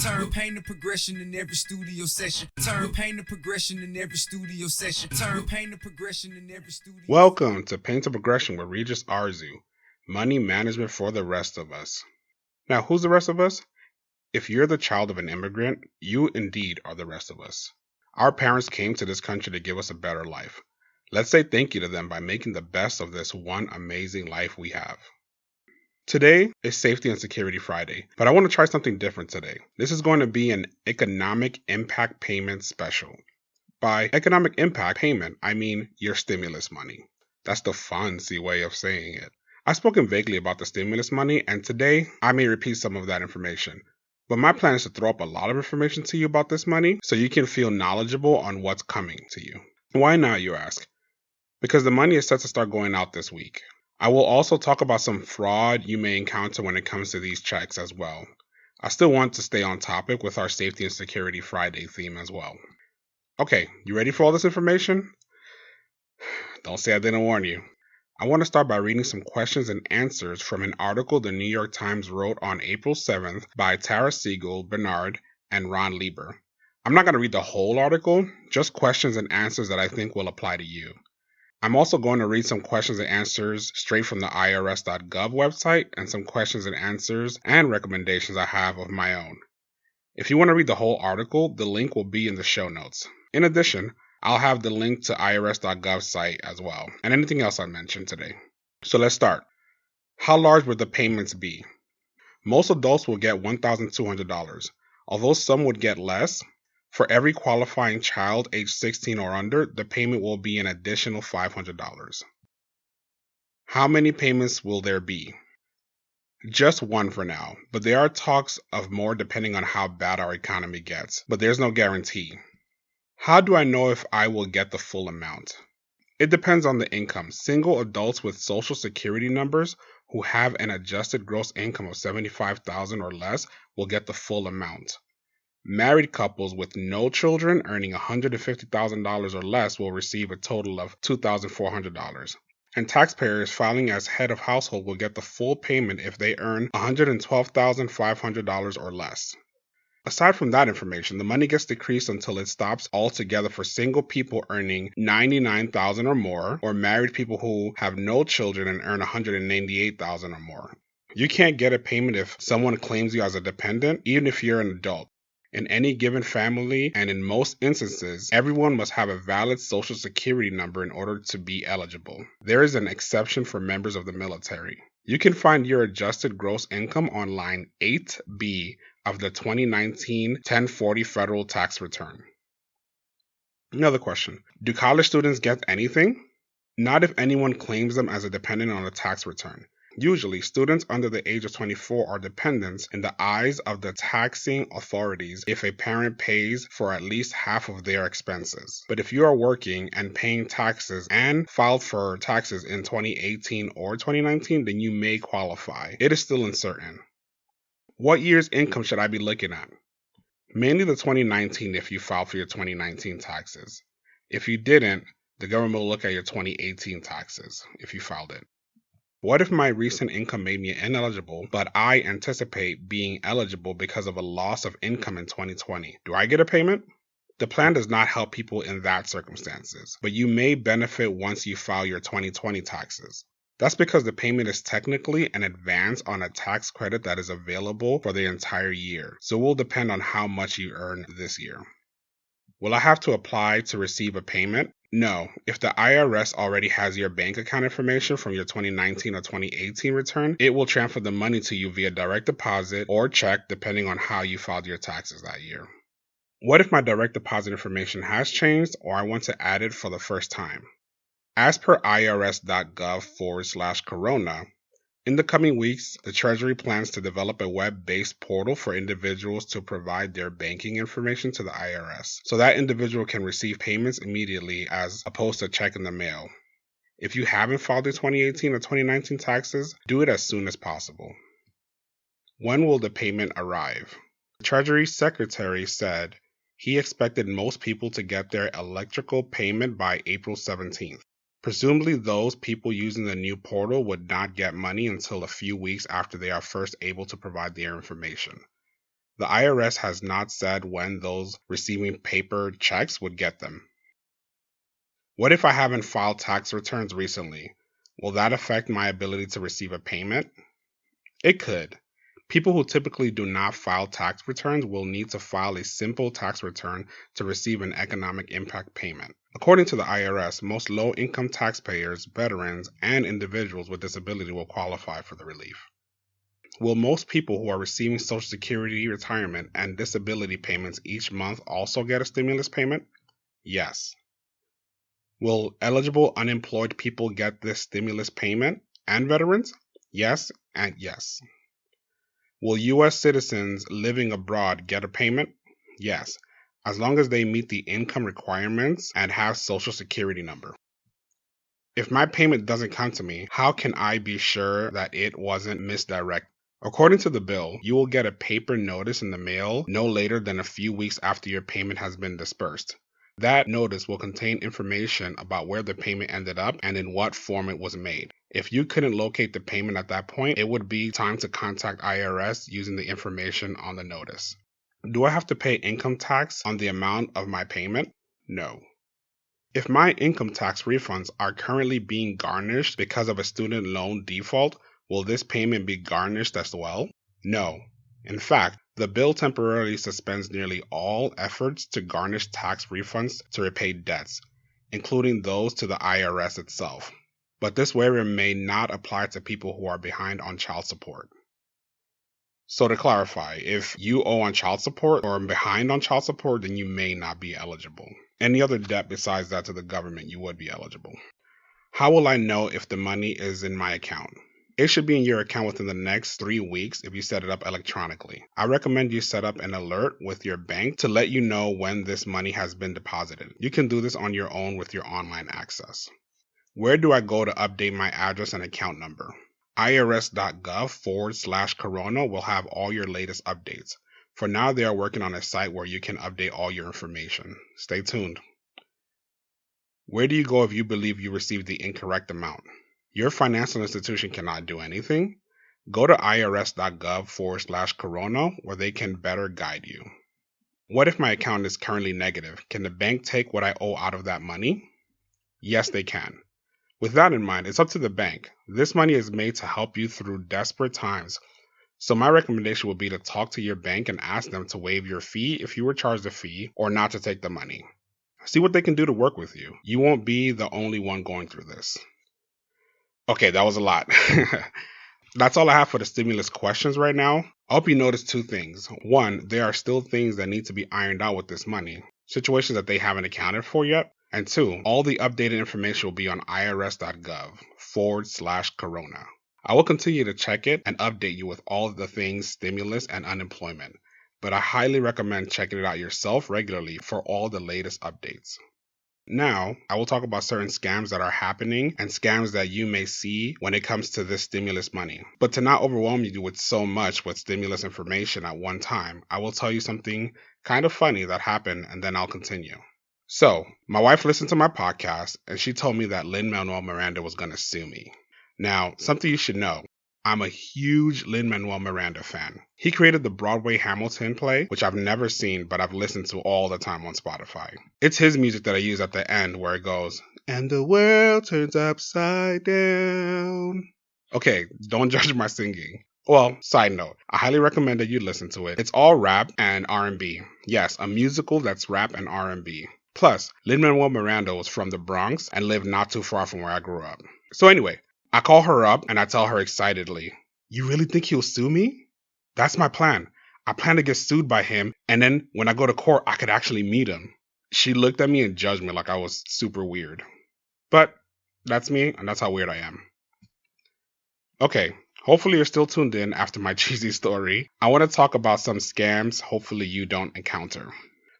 Turn pain to progression in every studio session. Turn pain to progression in every studio session. Turn pain to progression in every studio. Welcome to Pain to Progression with Regis, Arzu. Money management for the rest of us. Now, who's the rest of us? If you're the child of an immigrant, you indeed are the rest of us. Our parents came to this country to give us a better life. Let's say thank you to them by making the best of this one amazing life we have. Today is Safety and Security Friday, but I want to try something different today. This is going to be an economic impact payment special. By economic impact payment, I mean your stimulus money. That's the fancy way of saying it. I've spoken vaguely about the stimulus money, and today I may repeat some of that information. But my plan is to throw up a lot of information to you about this money so you can feel knowledgeable on what's coming to you. Why not, you ask? Because the money is set to start going out this week. I will also talk about some fraud you may encounter when it comes to these checks as well. I still want to stay on topic with our Safety and Security Friday theme as well. Okay, you ready for all this information? Don't say I didn't warn you. I want to start by reading some questions and answers from an article the New York Times wrote on April 7th by Tara Siegel, Bernard, and Ron Lieber. I'm not going to read the whole article, just questions and answers that I think will apply to you. I'm also going to read some questions and answers straight from the irs.gov website and some questions and answers and recommendations I have of my own. If you want to read the whole article, the link will be in the show notes. In addition, I'll have the link to irs.gov site as well, and anything else I mentioned today. So let's start. How large would the payments be? Most adults will get $1,200, although some would get less. For every qualifying child age 16 or under, the payment will be an additional $500. How many payments will there be? Just one for now, but there are talks of more depending on how bad our economy gets, but there's no guarantee. How do I know if I will get the full amount? It depends on the income. Single adults with Social Security numbers who have an adjusted gross income of $75,000 or less will get the full amount. Married couples with no children earning $150,000 or less will receive a total of $2,400. And taxpayers filing as head of household will get the full payment if they earn $112,500 or less. Aside from that information, the money gets decreased until it stops altogether for single people earning $99,000 or more, or married people who have no children and earn $198,000 or more. You can't get a payment if someone claims you as a dependent, even if you're an adult. In any given family, and in most instances, everyone must have a valid Social Security number in order to be eligible. There is an exception for members of the military. You can find your adjusted gross income on line 8B of the 2019 1040 federal tax return. Another question. Do college students get anything? Not if anyone claims them as a dependent on a tax return. Usually, students under the age of 24 are dependents in the eyes of the taxing authorities if a parent pays for at least half of their expenses. But if you are working and paying taxes and filed for taxes in 2018 or 2019, then you may qualify. It is still uncertain. What year's income should I be looking at? Mainly the 2019 if you filed for your 2019 taxes. If you didn't, the government will look at your 2018 taxes if you filed it. What if my recent income made me ineligible, but I anticipate being eligible because of a loss of income in 2020? Do I get a payment? The plan does not help people in that circumstances, but you may benefit once you file your 2020 taxes. That's because the payment is technically an advance on a tax credit that is available for the entire year, so it will depend on how much you earn this year. Will I have to apply to receive a payment? No. If the IRS already has your bank account information from your 2019 or 2018 return, it will transfer the money to you via direct deposit or check depending on how you filed your taxes that year. What if my direct deposit information has changed or I want to add it for the first time? As per irs.gov/corona, in the coming weeks, the Treasury plans to develop a web-based portal for individuals to provide their banking information to the IRS, so that individual can receive payments immediately as opposed to check in the mail. If you haven't filed your 2018 or 2019 taxes, do it as soon as possible. When will the payment arrive? The Treasury Secretary said he expected most people to get their electrical payment by April 17th. Presumably those people using the new portal would not get money until a few weeks after they are first able to provide their information. The IRS has not said when those receiving paper checks would get them. What if I haven't filed tax returns recently? Will that affect my ability to receive a payment? It could. People who typically do not file tax returns will need to file a simple tax return to receive an economic impact payment. According to the IRS, most low-income taxpayers, veterans, and individuals with disability will qualify for the relief. Will most people who are receiving Social Security, retirement, and disability payments each month also get a stimulus payment? Yes. Will eligible unemployed people get this stimulus payment and veterans? Yes and yes. Will U.S. citizens living abroad get a payment? Yes, as long as they meet the income requirements and have Social Security number. If my payment doesn't come to me, how can I be sure that it wasn't misdirected? According to the bill, you will get a paper notice in the mail no later than a few weeks after your payment has been dispersed. That notice will contain information about where the payment ended up and in what form it was made. If you couldn't locate the payment at that point, it would be time to contact IRS using the information on the notice. Do I have to pay income tax on the amount of my payment? No. If my income tax refunds are currently being garnished because of a student loan default, will this payment be garnished as well? No. In fact, the bill temporarily suspends nearly all efforts to garnish tax refunds to repay debts, including those to the IRS itself. But this waiver may not apply to people who are behind on child support. So to clarify, if you owe on child support or are behind on child support, then you may not be eligible. Any other debt besides that to the government, you would be eligible. How will I know if the money is in my account? It should be in your account within the next 3 weeks if you set it up electronically. I recommend you set up an alert with your bank to let you know when this money has been deposited. You can do this on your own with your online access. Where do I go to update my address and account number? irs.gov/corona will have all your latest updates. For now, they are working on a site where you can update all your information. Stay tuned. Where do you go if you believe you received the incorrect amount? Your financial institution cannot do anything. Go to irs.gov/corona where they can better guide you. What if my account is currently negative? Can the bank take what I owe out of that money? Yes, they can. With that in mind, it's up to the bank. This money is made to help you through desperate times. So my recommendation would be to talk to your bank and ask them to waive your fee if you were charged a fee or not to take the money. See what they can do to work with you. You won't be the only one going through this. Okay, that was a lot. That's all I have for the stimulus questions right now. I hope you noticed 2 things. 1, there are still things that need to be ironed out with this money, situations that they haven't accounted for yet. And 2, all the updated information will be on irs.gov/corona. I will continue to check it and update you with all of the things stimulus and unemployment, but I highly recommend checking it out yourself regularly for all the latest updates. Now, I will talk about certain scams that are happening and scams that you may see when it comes to this stimulus money. But to not overwhelm you with so much with stimulus information at one time, I will tell you something kind of funny that happened and then I'll continue. So, my wife listened to my podcast and she told me that Lin-Manuel Miranda was going to sue me. Now, something you should know. I'm a huge Lin-Manuel Miranda fan. He created the Broadway Hamilton play, which I've never seen, but I've listened to all the time on Spotify. It's his music that I use at the end where it goes, "And the world turns upside down." Okay, don't judge my singing. Well, side note, I highly recommend that you listen to it. It's all rap and R&B. Yes, a musical that's rap and R&B. Plus, Lin-Manuel Miranda was from the Bronx and lived not too far from where I grew up. So anyway, I call her up and I tell her excitedly, "You really think he'll sue me?" "That's my plan. I plan to get sued by him, and then when I go to court, I could actually meet him." She looked at me and judged me like I was super weird. But that's me, and that's how weird I am. Okay, hopefully you're still tuned in after my cheesy story. I want to talk about some scams hopefully you don't encounter.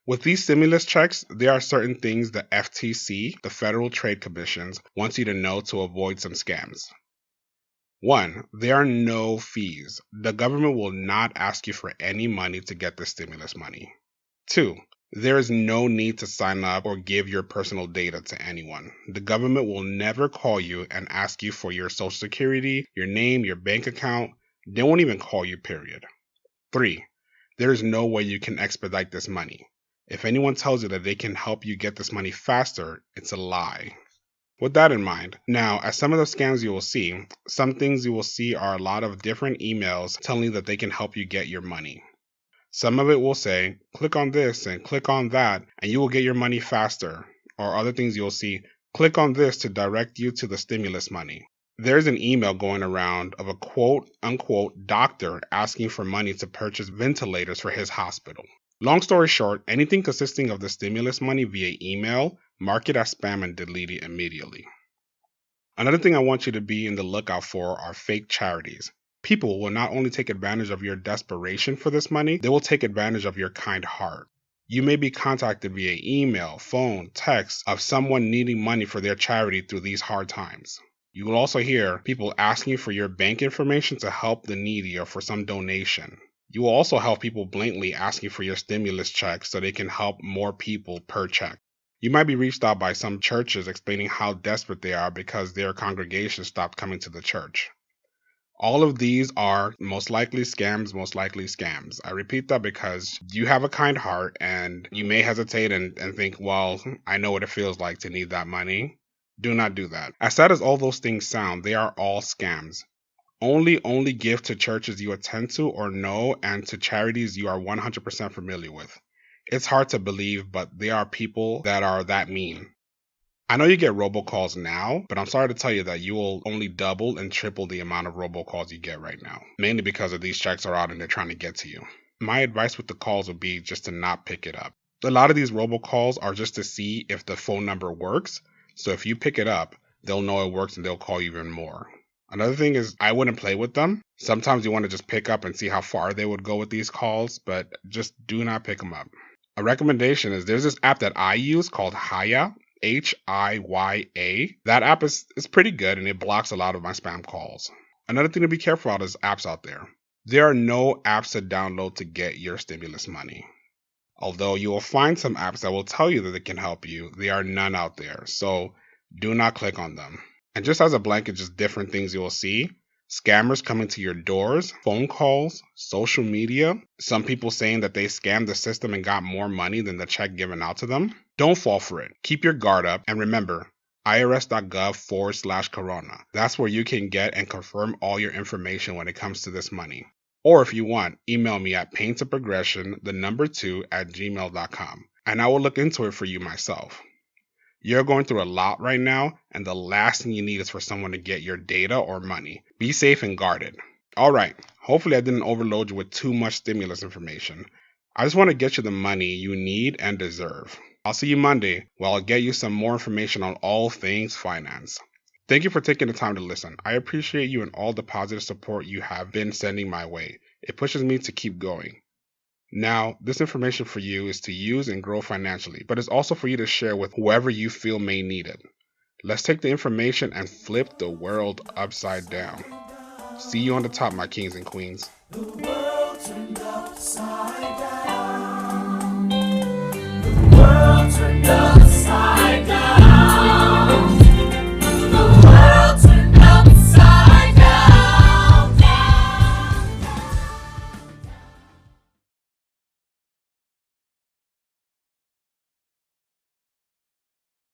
With these stimulus checks, there are certain things the FTC, the Federal Trade Commission, wants you to know to avoid some scams. 1, there are no fees. The government will not ask you for any money to get the stimulus money. 2, there is no need to sign up or give your personal data to anyone. The government will never call you and ask you for your social security, your name, your bank account. They won't even call you, period. 3, There is no way you can expedite this money. If anyone tells you that they can help you get this money faster, it's a lie. With that in mind, now, as some of the scams you will see, some things you will see are a lot of different emails telling you that they can help you get your money. Some of it will say, click on this and click on that, and you will get your money faster. Or other things you'll see, click on this to direct you to the stimulus money. There's an email going around of a quote-unquote doctor asking for money to purchase ventilators for his hospital. Long story short, anything consisting of the stimulus money via email, mark it as spam and delete it immediately. Another thing I want you to be in the lookout for are fake charities. People will not only take advantage of your desperation for this money, they will take advantage of your kind heart. You may be contacted via email, phone, text of someone needing money for their charity through these hard times. You will also hear people asking you for your bank information to help the needy or for some donation. You will also have people blatantly asking for your stimulus check so they can help more people per check. You might be reached out by some churches explaining how desperate they are because their congregation stopped coming to the church. All of these are most likely scams. I repeat that because you have a kind heart and you may hesitate and think, well, I know what it feels like to need that money. Do not do that. As sad as all those things sound, they are all scams. Only give to churches you attend to or know and to charities you are 100% familiar with. It's hard to believe, but there are people that are that mean. I know you get robocalls now, but I'm sorry to tell you that you will only double and triple the amount of robocalls you get right now, mainly because of these checks are out and they're trying to get to you. My advice with the calls would be just to not pick it up. A lot of these robocalls are just to see if the phone number works, so if you pick it up, they'll know it works and they'll call you even more. Another thing is I wouldn't play with them. Sometimes you want to just pick up and see how far they would go with these calls, but just do not pick them up. A recommendation is there's this app that I use called Hiya, Hiya. That app is pretty good and it blocks a lot of my spam calls. Another thing to be careful about is apps out there. There are no apps to download to get your stimulus money. Although you will find some apps that will tell you that they can help you, there are none out there, so do not click on them. And just as a blanket, just different things you will see. Scammers coming to your doors, phone calls, social media, some people saying that they scammed the system and got more money than the check given out to them. Don't fall for it. Keep your guard up and remember, irs.gov/corona. That's where you can get and confirm all your information when it comes to this money. Or if you want, email me at paintoprogression2@gmail.com and I will look into it for you myself. You're going through a lot right now, and the last thing you need is for someone to get your data or money. Be safe and guarded. Alright, hopefully I didn't overload you with too much stimulus information. I just want to get you the money you need and deserve. I'll see you Monday, where I'll get you some more information on all things finance. Thank you for taking the time to listen. I appreciate you and all the positive support you have been sending my way. It pushes me to keep going. Now, this information for you is to use and grow financially, but it's also for you to share with whoever you feel may need it. Let's take the information and flip the world upside down. See you on the top, my kings and queens. The world turned upside down. The world turned upside down.